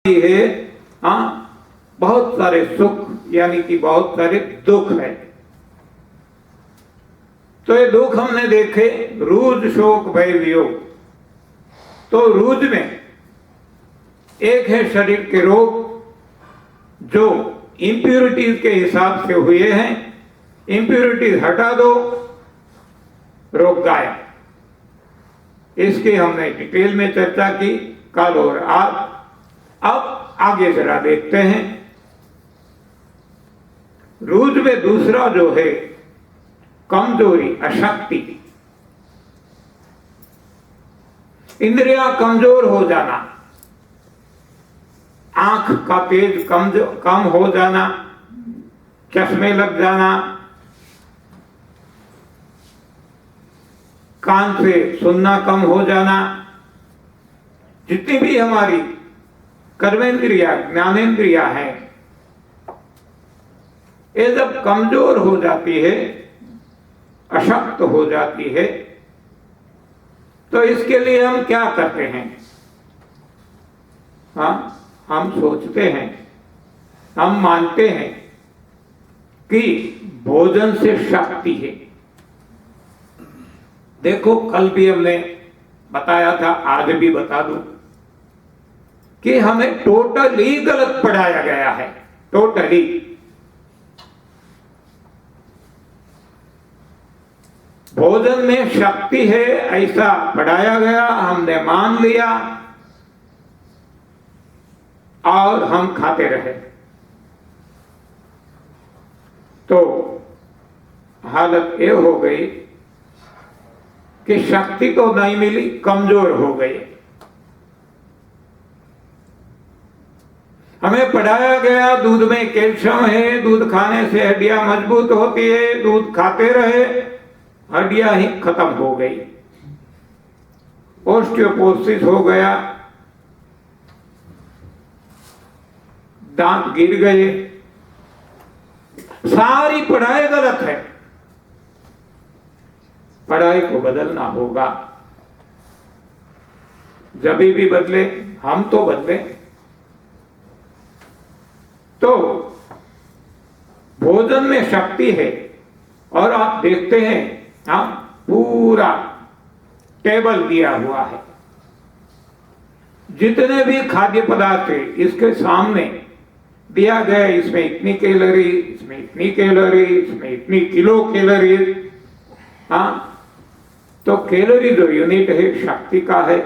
है। हाँ, बहुत सारे सुख यानी कि बहुत सारे दुख है। तो ये दुख हमने देखे, रूज शोक भय वियोग। तो रूज में एक है शरीर के रोग जो इंप्योरिटीज के हिसाब से हुए हैं। इंप्योरिटीज हटा दो, रोग गायब। इसकी हमने डिटेल में चर्चा की कल और आज। अब आगे जरा देखते हैं। रूज में दूसरा जो है कमजोरी, अशक्ति, इंद्रियां कमजोर हो जाना, आंख का तेज कम हो जाना, चश्मे लग जाना, कान से सुनना कम हो जाना, जितनी भी हमारी कर्मेंद्रिया ज्ञानेंद्रिया है, ये जब कमजोर हो जाती है, अशक्त हो जाती है, तो इसके लिए हम क्या करते हैं? हाँ, हम सोचते हैं, हम मानते हैं कि भोजन से शक्ति है। देखो, कल भी हमने बताया था, आज भी बता दूं कि हमें टोटली गलत पढ़ाया गया है। टोटली भोजन में शक्ति है ऐसा पढ़ाया गया, हमने मान लिया और हम खाते रहे। तो हालत ये हो गई कि शक्ति तो नहीं मिली, कमजोर हो गई। हमें पढ़ाया गया दूध में कैल्शियम है, दूध खाने से हड्डियां मजबूत होती है, दूध खाते रहे, हड्डियां ही खत्म हो गई, ऑस्टियोपोरोसिस हो गया, दांत गिर गए। सारी पढ़ाई गलत है। पढ़ाई को बदलना होगा। जब भी बदले, हम तो बदले। तो भोजन में शक्ति है। और आप देखते हैं, हाँ, पूरा टेबल दिया हुआ है, जितने भी खाद्य पदार्थ है इसके सामने दिया गया। इसमें इतनी कैलोरी, इसमें इतनी कैलोरी, इसमें इतनी किलो कैलोरी। हाँ, तो कैलोरी जो यूनिट है शक्ति का है,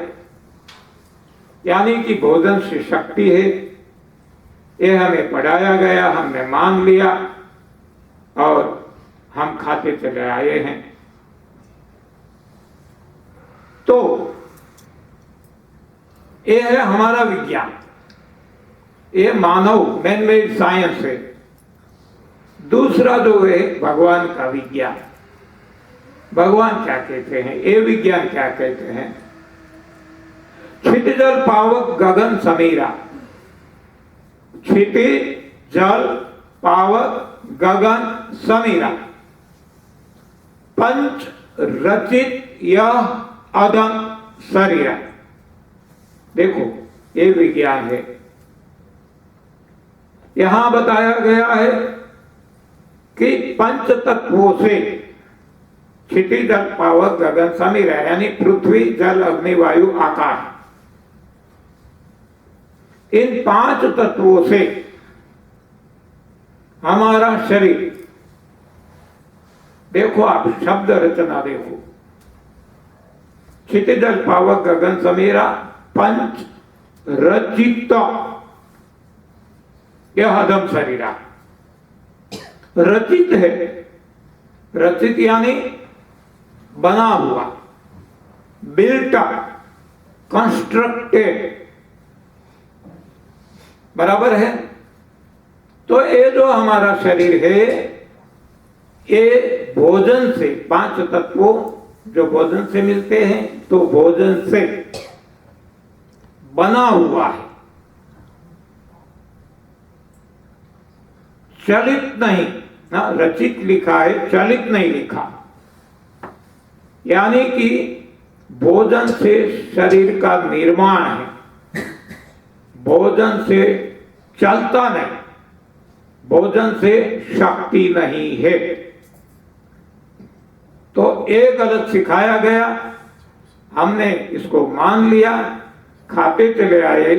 यानी कि भोजन से शक्ति है। ये हमें पढ़ाया गया, हमने मान लिया और हम खाते चले आए हैं। तो ये है हमारा विज्ञान, ये मानव मैन मेड साइंस है। दूसरा जो है भगवान का विज्ञान। भगवान क्या कहते हैं, ये विज्ञान क्या कहते हैं? क्षिति जल पावक गगन समीरा। क्षिति जल पावक गगन समीरा, पंच रचित यह अदम शरीर। देखो, ये विज्ञान है। यहां बताया गया है कि पंच तत्वों से क्षिति जल पावक गगन समीर, यानी पृथ्वी जल अग्नि वायु आकाश, इन 5 तत्वों से हमारा शरीर। देखो, आप शब्द रचना देखो, क्षिति जल पावक गगन समीरा, पंच रचित यह अदम शरीरा। रचित है, रचित यानी बना हुआ, बिल्ट अप, कंस्ट्रक्टेड, बराबर है। तो ये जो हमारा शरीर है, ये भोजन से, 5 तत्वों जो भोजन से मिलते हैं, तो भोजन से बना हुआ है, चलित नहीं। ना, रचित लिखा है, चलित नहीं लिखा। यानी कि भोजन से शरीर का निर्माण है, भोजन से चलता नहीं, भोजन से शक्ति नहीं है। तो एक गलत सिखाया गया, हमने इसको मान लिया, खाते चले आए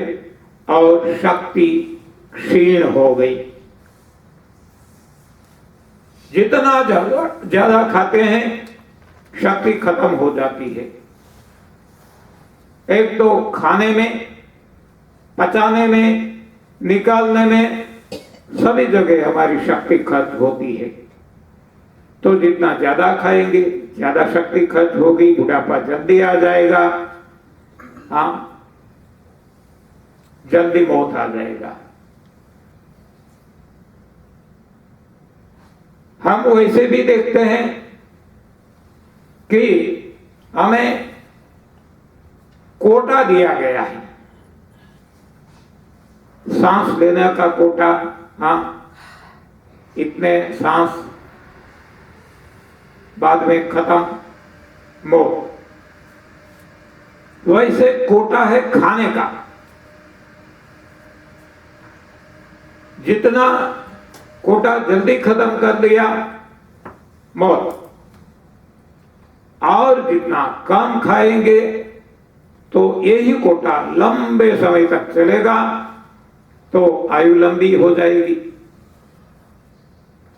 और शक्ति क्षीण हो गई। जितना ज्यादा खाते हैं शक्ति खत्म हो जाती है। एक तो खाने में, पचाने में, निकालने में, सभी जगह हमारी शक्ति खर्च होती है। तो जितना ज्यादा खाएंगे ज्यादा शक्ति खर्च होगी, बुढ़ापा जल्दी आ जाएगा, हाँ, जल्दी मौत आ जाएगा। हम वैसे भी देखते हैं कि हमें कोटा दिया गया है, सांस लेने का कोटा, हाँ, इतने सांस, बाद में खत्म, मौत। वैसे कोटा है खाने का, जितना कोटा जल्दी खत्म कर दिया, मौत। और जितना कम खाएंगे तो यही कोटा लंबे समय तक चलेगा, तो आयु लंबी हो जाएगी।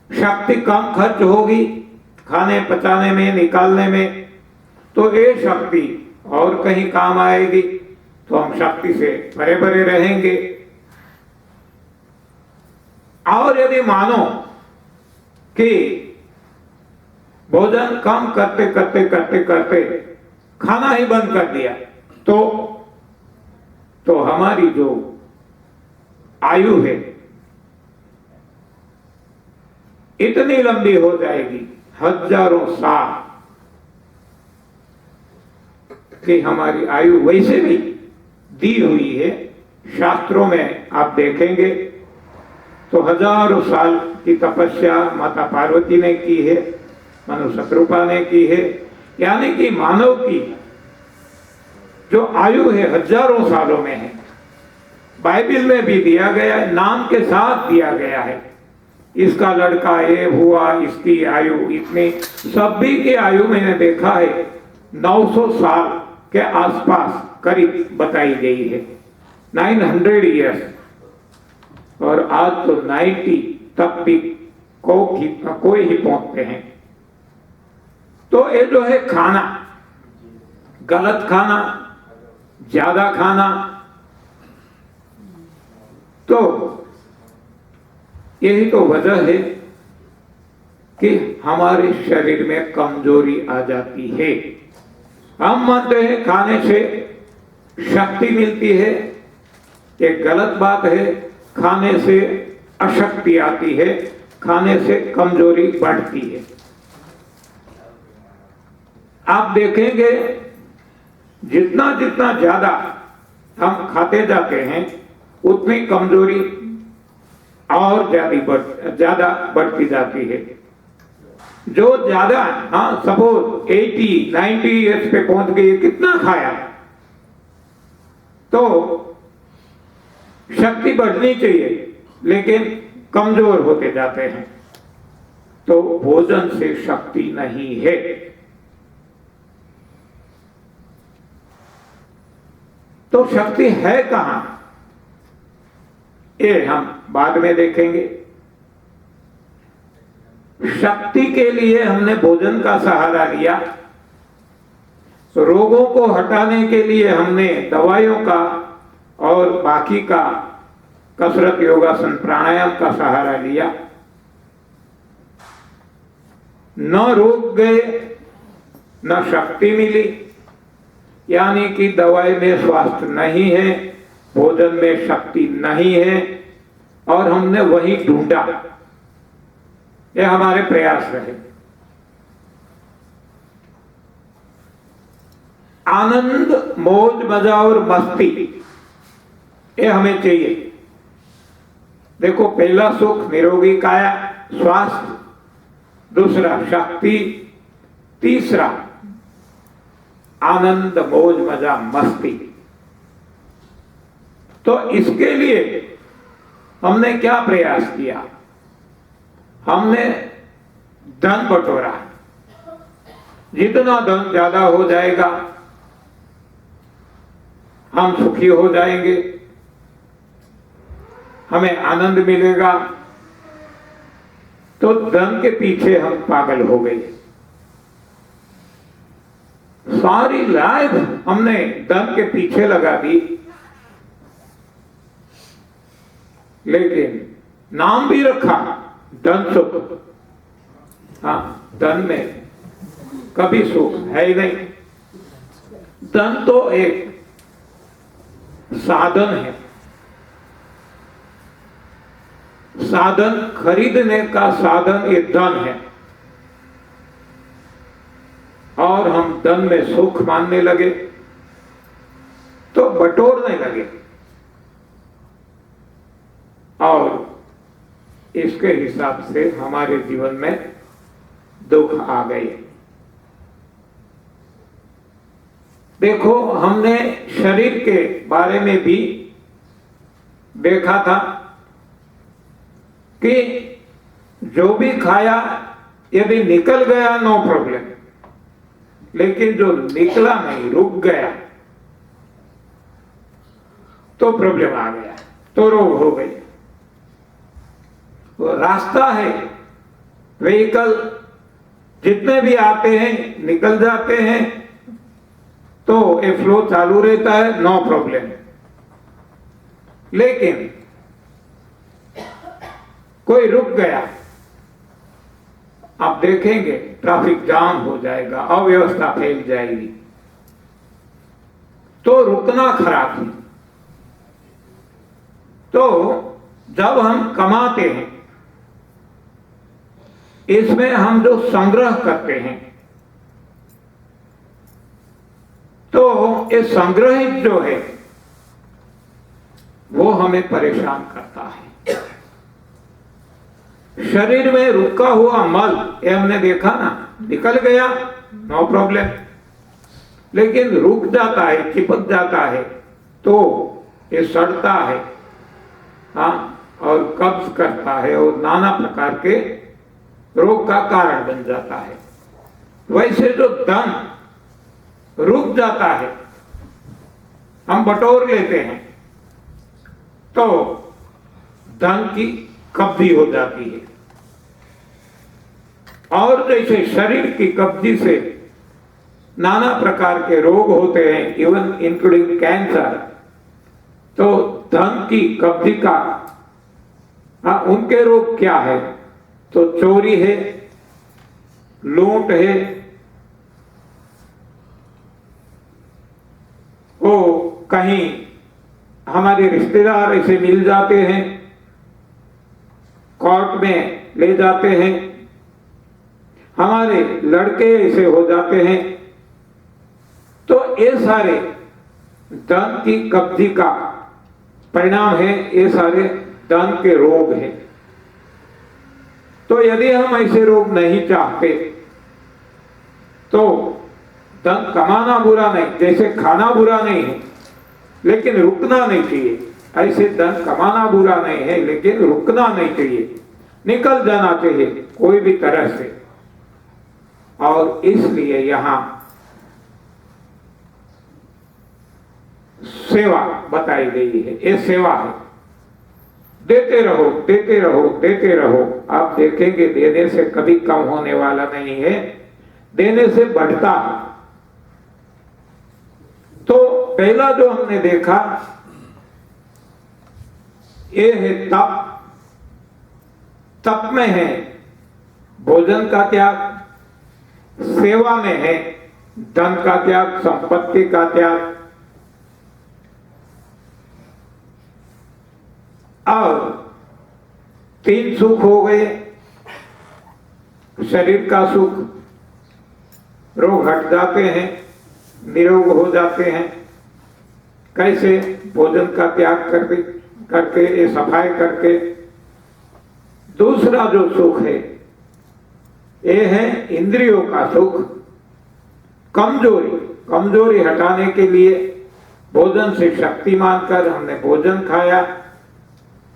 शक्ति कम खर्च होगी खाने पचाने में, निकालने में, तो ये शक्ति और कहीं काम आएगी, तो हम शक्ति से भरे भरे रहेंगे। और यदि मानो कि भोजन कम करते करते करते करते खाना ही बंद कर दिया, तो हमारी जो आयु है इतनी लंबी हो जाएगी, हजारों साल कि हमारी आयु वैसे भी दी हुई है। शास्त्रों में आप देखेंगे तो हजारों साल की तपस्या माता पार्वती ने की है, मनु शत्रुपा ने की है, यानी कि मानव की जो आयु है हजारों सालों में है। बाइबल में भी दिया गया है, नाम के साथ दिया गया है, इसका लड़का ये हुआ, इसकी आयु इतनी। सभी की आयु मैंने देखा है 900 साल के आसपास करीब बताई गई है, 900 ईयर्स। और आज तो 90 तक भी कोई ही पहुंचते हैं। तो ये जो है खाना, गलत खाना, ज्यादा खाना, तो यही तो वजह है कि हमारे शरीर में कमजोरी आ जाती है। हम मानते हैं खाने से शक्ति मिलती है, ये गलत बात है। खाने से अशक्ति आती है, खाने से कमजोरी बढ़ती है। आप देखेंगे जितना जितना ज्यादा हम खाते जाते हैं उतनी कमजोरी और ज्यादा बढ़ती जाती है। जो ज्यादा, हाँ, सपोज 80-90 ईयर्स पे पहुंच गई, कितना खाया, तो शक्ति बढ़नी चाहिए लेकिन कमजोर होते जाते हैं। तो भोजन से शक्ति नहीं है। तो शक्ति है कहां, ये हम बाद में देखेंगे। शक्ति के लिए हमने भोजन का सहारा लिया, तो रोगों को हटाने के लिए हमने दवाइयों का और बाकी का कसरत, योगासन, प्राणायाम का सहारा लिया। न रोग गए न शक्ति मिली, यानी कि दवाई में स्वास्थ्य नहीं है, भोजन में शक्ति नहीं है, और हमने वही ढूंढा। ये हमारे प्रयास रहे। आनंद, मौज, मजा और मस्ती, ये हमें चाहिए। देखो, पहला सुख निरोगी काया, स्वास्थ्य, दूसरा शक्ति, तीसरा आनंद, मौज, मजा, मस्ती। तो इसके लिए हमने क्या प्रयास किया? हमने धन बटोरा। जितना धन ज्यादा हो जाएगा हम सुखी हो जाएंगे, हमें आनंद मिलेगा। तो धन के पीछे हम पागल हो गए। सारी लाइफ हमने धन के पीछे लगा दी, लेकिन नाम भी रखा धन सुख। हाँ, धन में कभी सुख है ही नहीं। धन तो एक साधन है, साधन खरीदने का साधन ये धन है। और हम धन में सुख मानने लगे तो बटोरने लगे, और इसके हिसाब से हमारे जीवन में दुख आ गए। देखो, हमने शरीर के बारे में भी देखा था कि जो भी खाया यदि निकल गया नो प्रॉब्लम, लेकिन जो निकला नहीं, रुक गया, तो प्रॉब्लम आ गया, तो रोग हो गई। वो रास्ता है, व्हीकल जितने भी आते हैं निकल जाते हैं, तो ये फ्लो चालू रहता है, नो प्रॉब्लम। लेकिन कोई रुक गया, आप देखेंगे ट्रैफिक जाम हो जाएगा, अव्यवस्था फैल जाएगी, तो रुकना खराब है। तो जब हम कमाते हैं, इसमें हम जो संग्रह करते हैं, तो ये संग्रहित जो है वो हमें परेशान करता है। शरीर में रुका हुआ मल, ये हमने देखा ना, निकल गया नो प्रॉब्लम, लेकिन रुक जाता है, चिपक जाता है, तो ये सड़ता है, हाँ, और कब्ज करता है और नाना प्रकार के रोग का कारण बन जाता है। वैसे जो धन रुक जाता है, हम बटोर लेते हैं, तो धन की कब्जी हो जाती है। और जैसे शरीर की कब्जी से नाना प्रकार के रोग होते हैं, इवन इंक्लूडिंग कैंसर, तो धन की कब्जी का उनके रोग क्या है? तो चोरी है, लूट है, वो कहीं हमारे रिश्तेदार ऐसे मिल जाते हैं, कोर्ट में ले जाते हैं, हमारे लड़के ऐसे हो जाते हैं, तो ये सारे धन की कब्जी का परिणाम है, ये सारे धन के रोग हैं। तो यदि हम ऐसे रोग नहीं चाहते, तो धन कमाना बुरा नहीं, जैसे खाना बुरा नहीं है लेकिन रुकना नहीं चाहिए, ऐसे धन कमाना बुरा नहीं है लेकिन रुकना नहीं चाहिए, निकल जाना चाहिए कोई भी तरह से। और इसलिए यहां सेवा बताई गई है, ये सेवा है। देते रहो, देते रहो, देते रहो, आप देखेंगे देने से कभी कम होने वाला नहीं है, देने से बढ़ता है। तो पहला जो हमने देखा ये है तप। तप में है भोजन का त्याग, सेवा में है धन का त्याग, संपत्ति का त्याग, और 3 सुख हो गए। शरीर का सुख, रोग हट जाते हैं, निरोग हो जाते हैं। कैसे? भोजन का त्याग करके ये सफाई करके। दूसरा जो सुख है ये है इंद्रियों का सुख। कमजोरी हटाने के लिए भोजन से शक्ति मानकर हमने भोजन खाया,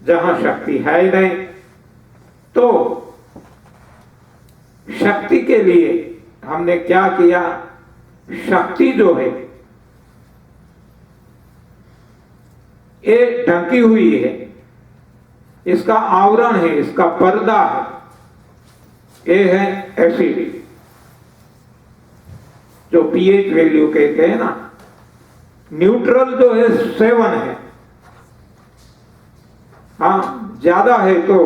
जहां शक्ति है ही नहीं, तो शक्ति के लिए हमने क्या किया? शक्ति जो है ये ढकी हुई है, इसका आवरण है, इसका पर्दा है, ये है एसिड, जो पीएच वैल्यू कहते हैं ना। न्यूट्रल जो है 7 है, हाँ ज्यादा है तो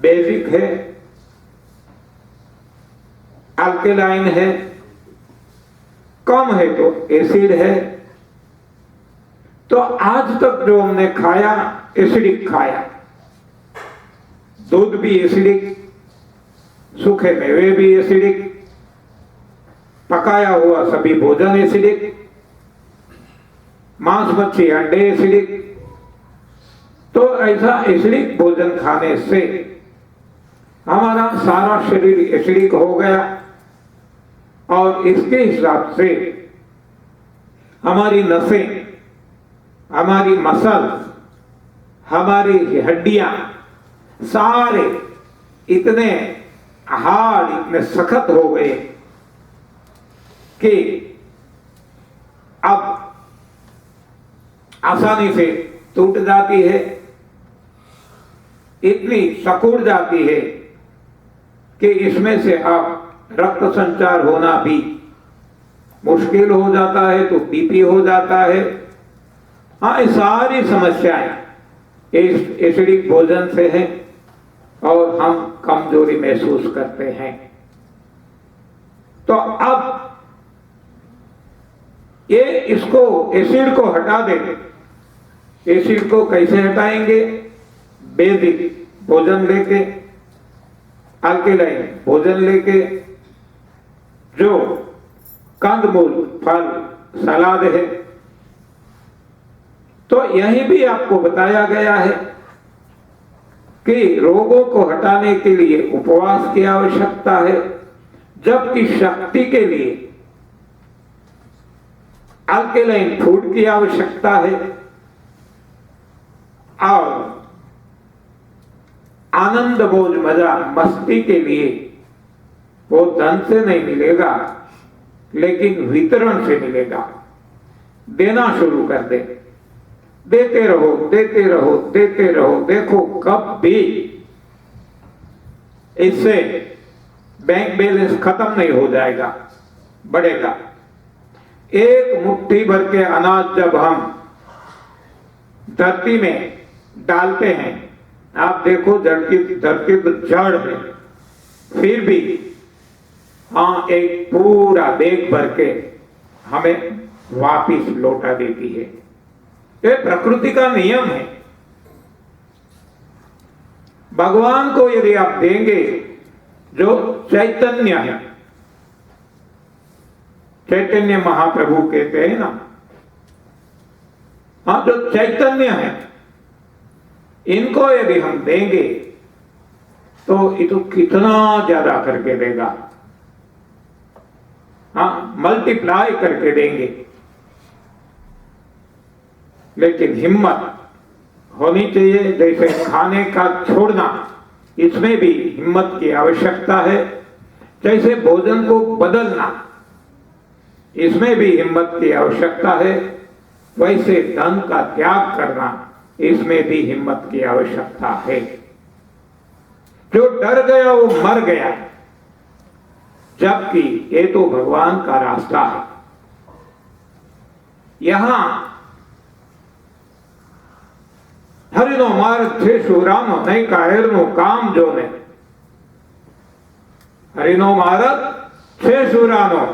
बेसिक है, अल्केलाइन है, कम है तो एसिड है। तो आज तक जो हमने खाया एसिडिक खाया, दूध भी एसिडिक, सूखे मेवे भी एसिडिक, पकाया हुआ सभी भोजन एसिडिक, मांस मच्छी अंडे एसिडिक। तो ऐसा एसिडिक भोजन खाने से हमारा सारा शरीर एसिडिक हो गया, और इसके हिसाब से हमारी नसें, हमारी मसल, हमारी हड्डियां सारे इतने हार्ड, इतने सख्त हो गए कि अब आसानी से टूट जाती है, इतनी सिकुड़ जाती है कि इसमें से अब रक्त संचार होना भी मुश्किल हो जाता है, तो बीपी हो जाता है। हाँ, ये सारी समस्याएं इस एसिडिक भोजन से हैं, और हम कमजोरी महसूस करते हैं। तो अब ये इसको एसिड को हटा देंगे। एसिड को कैसे हटाएंगे? बेसिक भोजन लेके, अल्केलाइन भोजन लेके, जो कंदमूल, फल, सलाद है। तो यही भी आपको बताया गया है कि रोगों को हटाने के लिए उपवास की आवश्यकता है, जबकि शक्ति के लिए अल्केलाइन फूड की आवश्यकता है। और आनंद, मौज, मजा, मस्ती के लिए वो धन से नहीं मिलेगा, लेकिन वितरण से मिलेगा। देना शुरू कर दे, देते रहो, देते रहो, देते रहो। देखो कब भी इससे बैंक बैलेंस खत्म नहीं हो जाएगा, बढ़ेगा। एक मुट्ठी भर के अनाज जब हम धरती में डालते हैं, आप देखो धरती तो जड़ है, फिर भी हाँ एक पूरा बैग भर के हमें वापिस लौटा देती है। ये प्रकृति का नियम है। भगवान को यदि आप देंगे, जो चैतन्य है, चैतन्य महाप्रभु कहते हैं ना, हाँ जो चैतन्य है, इनको यदि हम देंगे तो ये तो कितना ज्यादा करके देगा, हाँ मल्टीप्लाई करके देंगे। लेकिन हिम्मत होनी चाहिए। जैसे खाने का छोड़ना, इसमें भी हिम्मत की आवश्यकता है। जैसे भोजन को बदलना, इसमें भी हिम्मत की आवश्यकता है। वैसे धन का त्याग करना, इसमें भी हिम्मत की आवश्यकता है। जो डर गया वो मर गया, जबकि ये तो भगवान का रास्ता है। यहां हरिनो मार्ग थे सुरानो नहीं कायरनो काम जो ने, हरिनो मार्ग छे सुरानो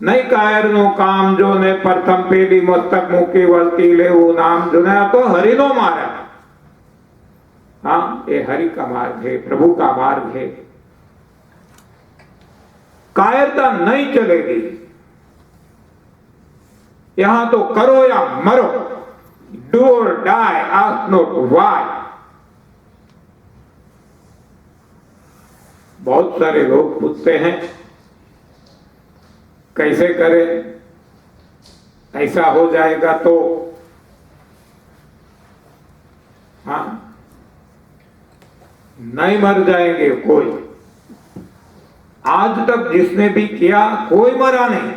नहीं कायरनो काम जो ने, प्रथम पेली मस्तक मुकी वलती ले वो नाम जो ने। तो हरिनो मार्ग, हाँ ये हरि का मार्ग है, प्रभु का मार्ग है। कायरता नहीं चलेगी। यहां तो करो या मरो, डू और डाई, आस्क नॉट व्हाई। बहुत सारे लोग पूछते हैं कैसे करें, ऐसा हो जाएगा तो हाँ, नहीं मर जाएंगे कोई। आज तक जिसने भी किया कोई मरा नहीं,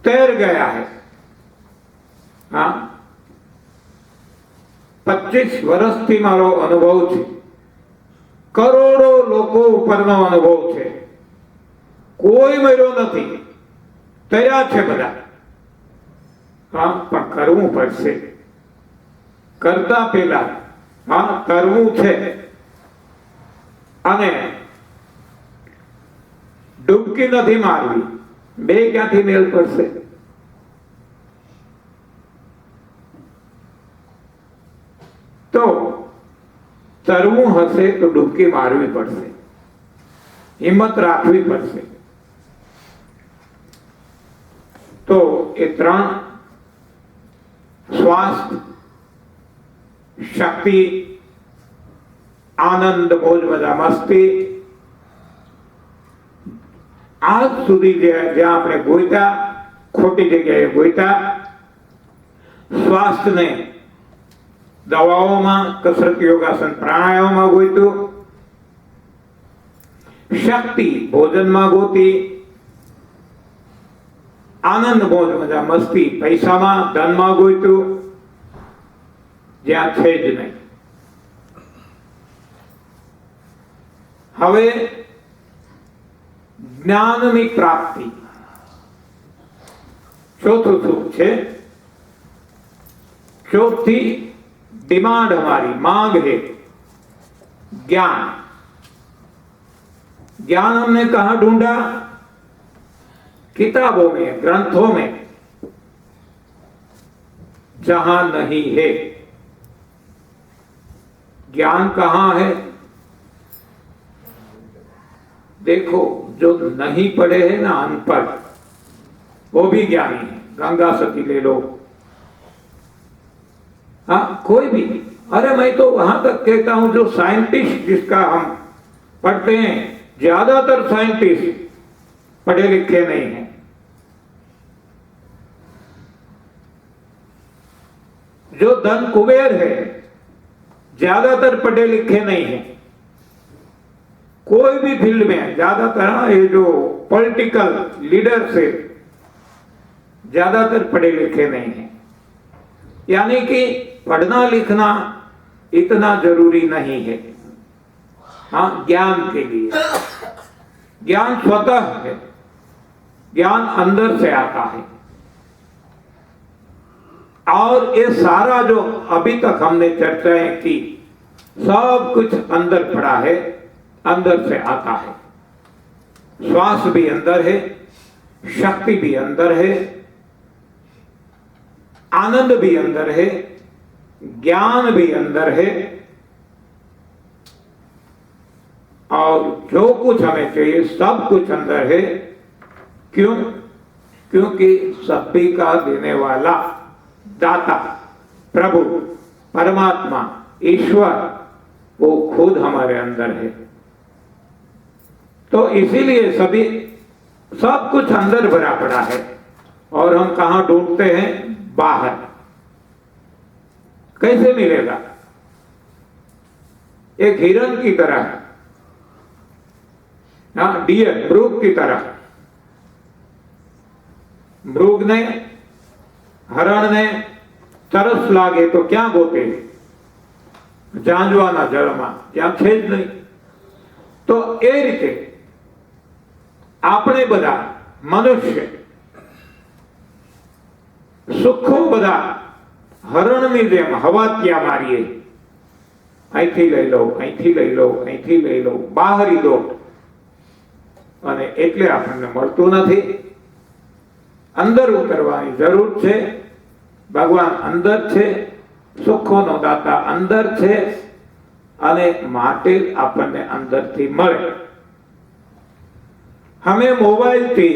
तैर गया है। हाँ, 25 વર્ષથી મારો અનુભવ છે, કરોડો લોકો ઉપરનો અનુભવ છે, કોઈ મર્યો નથી, તૈયાર છે બધા। હા, પણ કરવું પડશે। કરતા પહેલા હા કરવું છે, અને ડૂબકી નથી મારવી। બે ક્યાંથી મેળ પડશે? तो तरवू हसे तो डुबकी मारवी पड़से, हिम्मत राखवी पड़से। तो ये त्रण स्वास्थ्य, शक्ति, आनंद, मौज मजा मस्ती आज सुधी ज्यां आपणे गोईता खोटी जग्याए गोईता। स्वास्थ्य ने दवाओं में, कसरत, योगासन, प्राणायाम में गोईतु, शक्ति भोजन में गोती, आनंद, मौज मजा मस्ती पैसा में, धन में गोईतु, ज्यां छे ज नहीं। हवे ज्ञाननी प्राप्ति चौथुं सुख छे। चौथी डिमांड हमारी मांग है ज्ञान। ज्ञान हमने कहां ढूंढा? किताबों में, ग्रंथों में, जहां नहीं है। ज्ञान कहां है? देखो, जो नहीं पढ़े हैं ना, अनपढ़, वो भी ज्ञानी है। गंगा सती ले लो, हाँ, कोई भी। अरे मैं तो वहां तक कहता हूं जो साइंटिस्ट जिसका हम पढ़ते हैं, ज्यादातर साइंटिस्ट पढ़े लिखे नहीं हैं। जो धन कुबेर है, ज्यादातर पढ़े लिखे नहीं हैं। कोई भी फील्ड में ज्यादातर, ये जो पॉलिटिकल लीडर्स है, ज्यादातर पढ़े लिखे नहीं हैं। यानी कि पढ़ना लिखना इतना जरूरी नहीं है। हाँ, ज्ञान के लिए। ज्ञान स्वतः है, ज्ञान अंदर से आता है। और ये सारा जो अभी तक हमने चर्चाएं की, सब कुछ अंदर पड़ा है, अंदर से आता है। श्वास भी अंदर है, शक्ति भी अंदर है, आनंद भी अंदर है, ज्ञान भी अंदर है, और जो कुछ हमें चाहिए सब कुछ अंदर है। क्यों? क्योंकि सभी का देने वाला दाता, प्रभु, परमात्मा, ईश्वर, वो खुद हमारे अंदर है। तो इसीलिए सभी सब कुछ अंदर भरा पड़ा है, और हम कहां ढूंढते हैं? बाहर। कैसे मिलेगा? एक हिरण की तरह, हाँ, डियर, मृग की तरह। मृग ने, हरण ने तरस लागे तो क्या गोते? जांजवाना जळमां, ત્યાં છે જ નહીં। તો એ રીતે આપણે બધા મનુષ્ય સુખો બધા હરણની જેમ હવાતિયા મારીએ, અહીંથી લઈ લો, અહીંથી લઈ લો, અહીંથી લઈ લો, બહારી દો, અને એટલે આપણને મળતું નથી। અંદર ઉતરવાની જરૂર છે। ભગવાન અંદર છે, સુખોનો દાતા અંદર છે, અને માટે આપણને અંદરથી મળે। हमें मोबाइल थी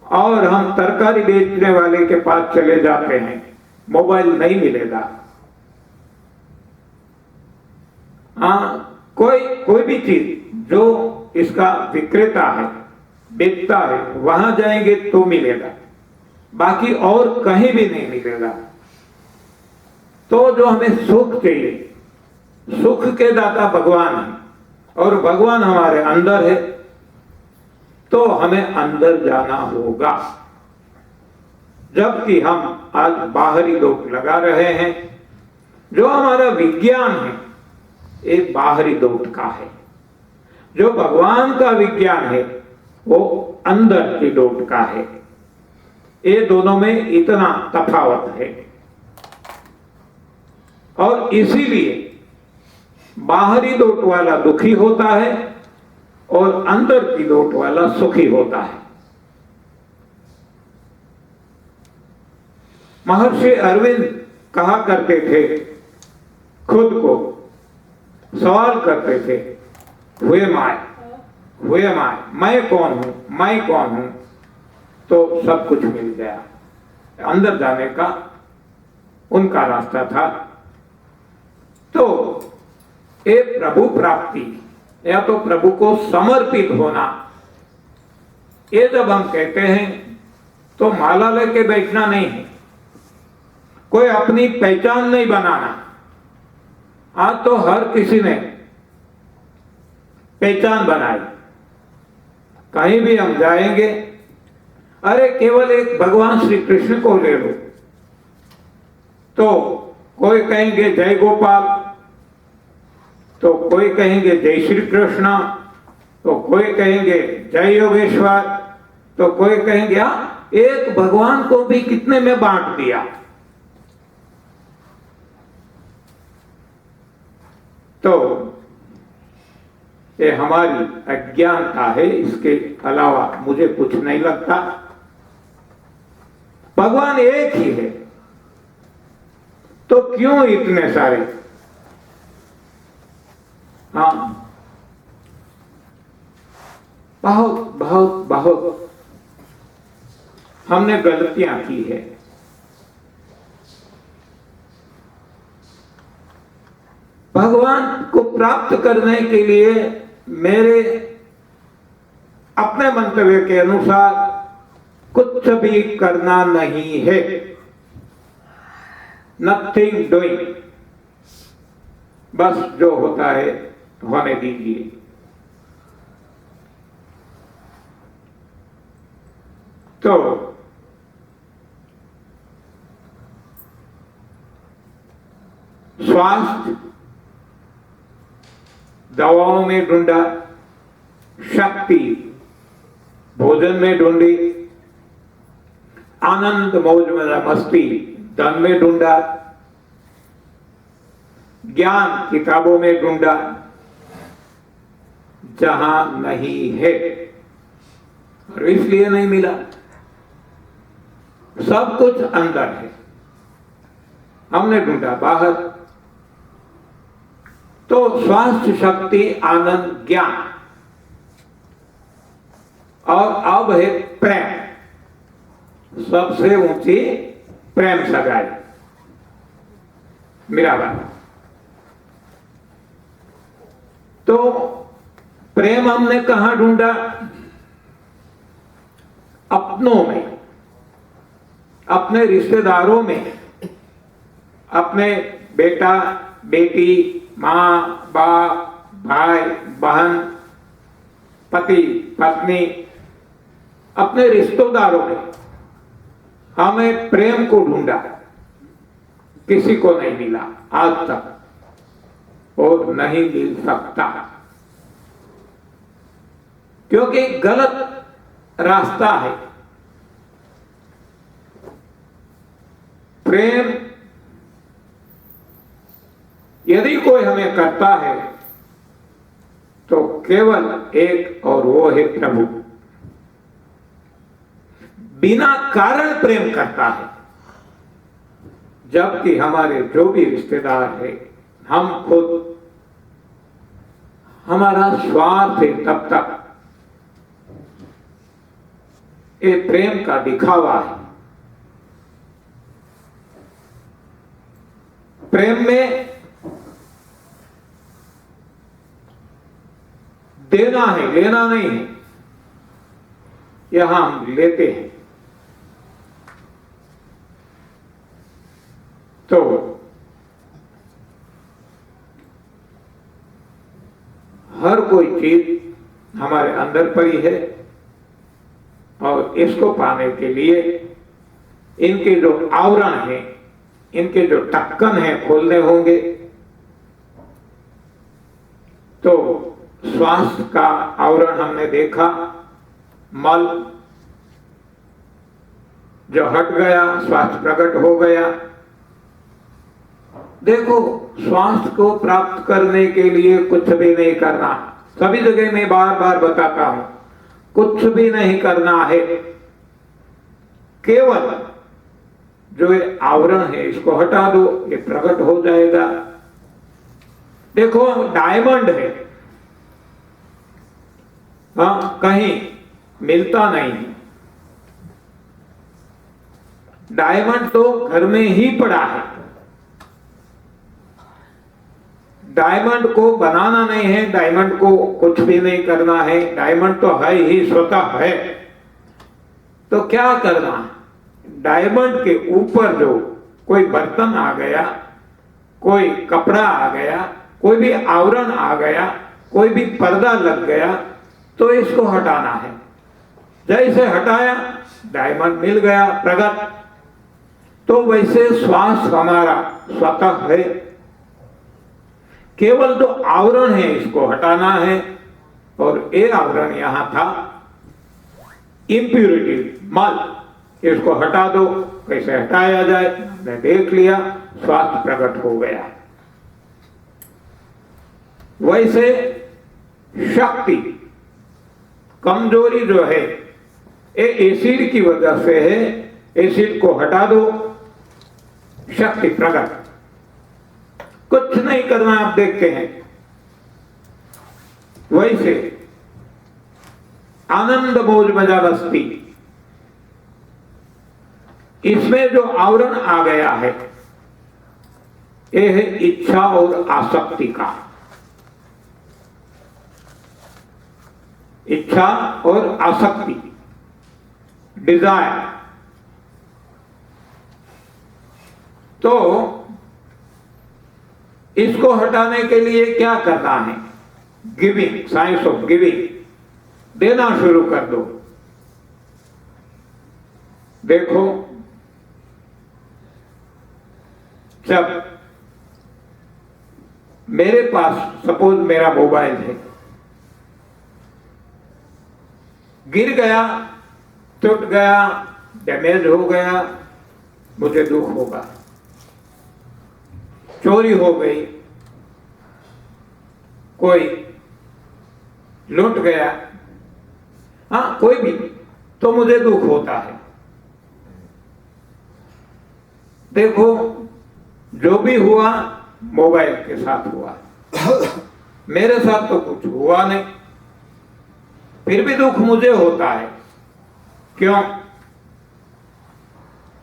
और हम तरकारी बेचने वाले के पास चले जाते हैं, मोबाइल नहीं मिलेगा। हाँ, कोई भी चीज जो इसका विक्रेता है, बेचता है, वहां जाएंगे तो मिलेगा। बाकी और कहीं भी नहीं मिलेगा। तो जो हमें सुख चाहिए, सुख के दाता भगवान है और भगवान हमारे अंदर है, तो हमें अंदर जाना होगा। जबकि हम आज बाहरी दोष लगा रहे हैं। जो हमारा विज्ञान है ये बाहरी दोष का है, जो भगवान का विज्ञान है वो अंदर की डोट का है। ये दोनों में इतना तफावत है और इसीलिए बाहरी डोट वाला दुखी होता है और अंदर की डोट वाला सुखी होता है। महर्षि अरविंद कहा करते थे, खुद को सवाल करते थे, हुए माय, मैं कौन हूं, मैं कौन हूं, तो सब कुछ मिल गया। अंदर जाने का उनका रास्ता था। तो ये प्रभु प्राप्ति या तो प्रभु को समर्पित होना, ये जब हम कहते हैं तो माला लेके बैठना नहीं है, कोई अपनी पहचान नहीं बनाना। आज तो हर किसी ने पहचान बनाई। कहीं भी हम जाएंगे, अरे केवल एक भगवान श्री कृष्ण को ले लो, तो कोई कहेंगे जय गोपाल, तो कोई कहेंगे जय श्री कृष्ण, तो कोई कहेंगे जय योगेश्वर, तो कोई कहेंगे एक भगवान को भी कितने में बांट दिया। तो ये हमारी अज्ञानता है, इसके अलावा मुझे कुछ नहीं लगता। भगवान एक ही है, तो क्यों इतने सारे? हाँ, बहुत बहुत बहुत हमने गलतियां की है। भगवान को प्राप्त करने के लिए मेरे अपने मंतव्य के अनुसार कुछ भी करना नहीं है, नथिंग डूइंग, बस जो होता है होने दीजिए। तो स्वास्थ्य दवाओं में ढूंढा, शक्ति भोजन में ढूंढी, आनंद मौज में मस्ती धन में ढूंढा, ज्ञान किताबों में ढूंढा, जहां नहीं है और इसलिए नहीं मिला। सब कुछ अंदर है, हमने ढूंढा बाहर। तो स्वास्थ्य, शक्ति, आनंद, ज्ञान और अब है प्रेम। सबसे ऊंची प्रेम सगाई मीराबाई। तो प्रेम हमने कहां ढूंढा? अपनों में, अपने रिश्तेदारों में, अपने बेटा बेटी, मां बाप, भाई बहन, पति पत्नी, अपने रिश्तेदारों में हमें प्रेम को ढूंढा, किसी को नहीं मिला आज तक और नहीं मिल सकता, क्योंकि गलत रास्ता है। प्रेम यदि कोई हमें करता है तो केवल एक, और वो है प्रभु। बिना कारण प्रेम करता है, जबकि हमारे जो भी रिश्तेदार है, हम खुद, हमारा स्वार्थ है तब तक। ये प्रेम का दिखावा है। प्रेम में देना है, लेना नहीं है। यहां हम लेते हैं। तो हर कोई चीज हमारे अंदर पड़ी है और इसको पाने के लिए इनके जो आवरण है, इनके जो ढक्कन है खोलने होंगे। तो स्वास्थ्य का आवरण हमने देखा, मल जो हट गया, स्वास्थ्य प्रकट हो गया। देखो, स्वास्थ्य को प्राप्त करने के लिए कुछ भी नहीं करना। सभी जगह मैं बार बार बताता हूं, कुछ भी नहीं करना है, केवल जो ये आवरण है इसको हटा दो, ये प्रकट हो जाएगा। देखो, डायमंड है, हाँ, कहीं मिलता नहीं है। डायमंड तो घर में ही पड़ा है। डायमंड को बनाना नहीं है, डायमंड को कुछ भी नहीं करना है, डायमंड तो है ही, स्वतः है। तो क्या करना है? डायमंड के ऊपर जो कोई बर्तन आ गया, कोई कपड़ा आ गया, कोई भी आवरण आ गया, कोई भी पर्दा लग गया, तो इसको हटाना है। जैसे हटाया, डायमंड मिल गया प्रकट। तो वैसे श्वास हमारा स्वतः है, केवल जो आवरण है इसको हटाना है। और ये आवरण यहां था इम्प्यूरिटी, मल, इसको हटा दो। कैसे हटाया जाए हमने देख लिया, स्वास्थ्य प्रकट हो गया। वैसे शक्ति, कमजोरी जो है ये एसिड की वजह से है, एसिड को हटा दो, शक्ति प्रकट। कुछ नहीं करना, आप देखते हैं। वैसे आनंद मौज मजा मस्ती, इसमें जो आवरण आ गया है ये है इच्छा और आसक्ति का। इच्छा और आसक्ति, डिजायर। तो इसको हटाने के लिए क्या करना है? गिविंग, साइंस ऑफ गिविंग, देना शुरू कर दो। देखो, जब मेरे पास सपोज मेरा मोबाइल है, गिर गया, टूट गया, डैमेज हो गया, मुझे दुख होगा। चोरी हो गई, कोई लूट गया, हाँ कोई भी, तो मुझे दुख होता है। देखो, जो भी हुआ मोबाइल के साथ हुआ, मेरे साथ तो कुछ हुआ नहीं, फिर भी दुख मुझे होता है। क्यों?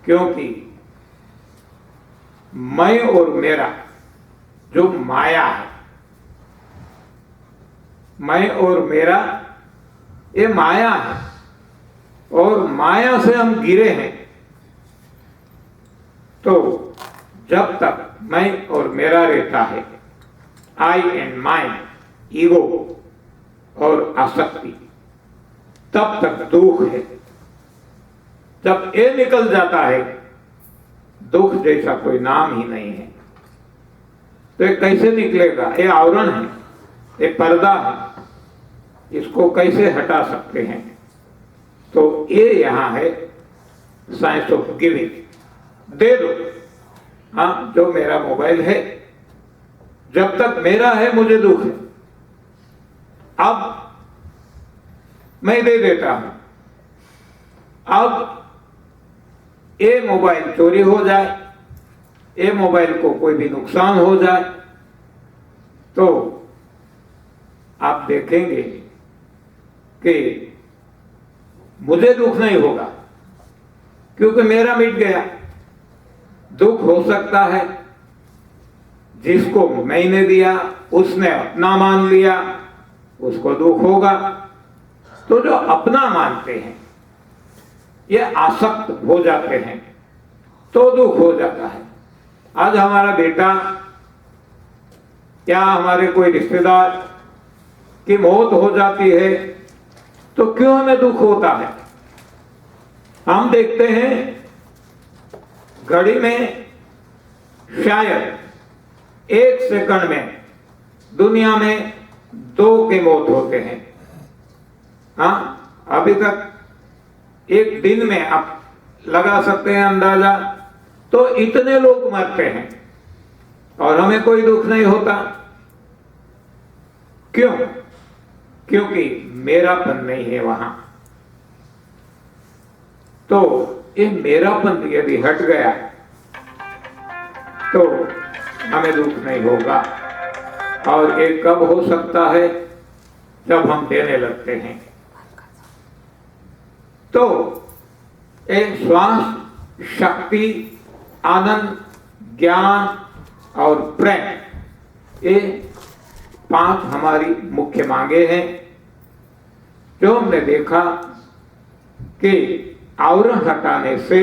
क्योंकि मैं और मेरा जो माया है, मैं और मेरा ये माया है, और माया से हम गिरे हैं। तो जब तक मैं और मेरा रहता है, आई एंड माइंड, ईगो और आसक्ति, तब तक दुख है। जब ये निकल जाता है, दुख जैसा कोई नाम ही नहीं है। तो ये कैसे निकलेगा? ये आवरण है, ये पर्दा है, इसको कैसे हटा सकते हैं? तो ये यहां है साइंस ऑफ गिविंग। दे दो। हाँ, जो मेरा मोबाइल है, जब तक मेरा है मुझे दुख है, अब मैं दे देता हूं। अब ये मोबाइल चोरी हो जाए, ये मोबाइल को कोई भी नुकसान हो जाए, तो आप देखेंगे कि मुझे दुख नहीं होगा, क्योंकि मेरा मिट गया। दुख हो सकता है जिसको मैंने दिया, उसने अपना मान लिया, उसको दुख होगा। तो जो अपना मानते हैं, ये आसक्त हो जाते हैं, तो दुख हो जाता है। आज हमारा बेटा या हमारे कोई रिश्तेदार की मौत हो जाती है तो क्यों हमें दुख होता है? हम देखते हैं घड़ी में शायद 1 सेकंड में दुनिया में 2 के मौत होते हैं। हाँ, अभी तक एक दिन में आप लगा सकते हैं अंदाजा, तो इतने लोग मरते हैं और हमें कोई दुख नहीं होता। क्यों? क्योंकि मेरापन नहीं है वहां। तो ये मेरापन यदि हट गया तो हमें दुख नहीं होगा। और ये कब हो सकता है? जब हम देने लगते हैं। तो एक श्वास, शक्ति, आनंद, ज्ञान और प्रेम, ये 5 हमारी मुख्य मांगे हैं, जो हमने देखा कि आवरण हटाने से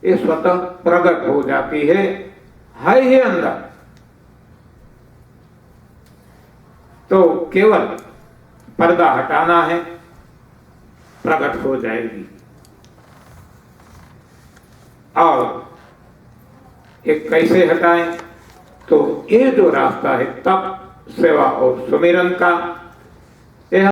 ये स्वतः प्रकट हो जाती है ही अंदर। तो केवल पर्दा हटाना है, प्रकट हो जाएगी। और ये कैसे हटाएं? तो ये जो रास्ता है तप, सेवा और सुमिरन का,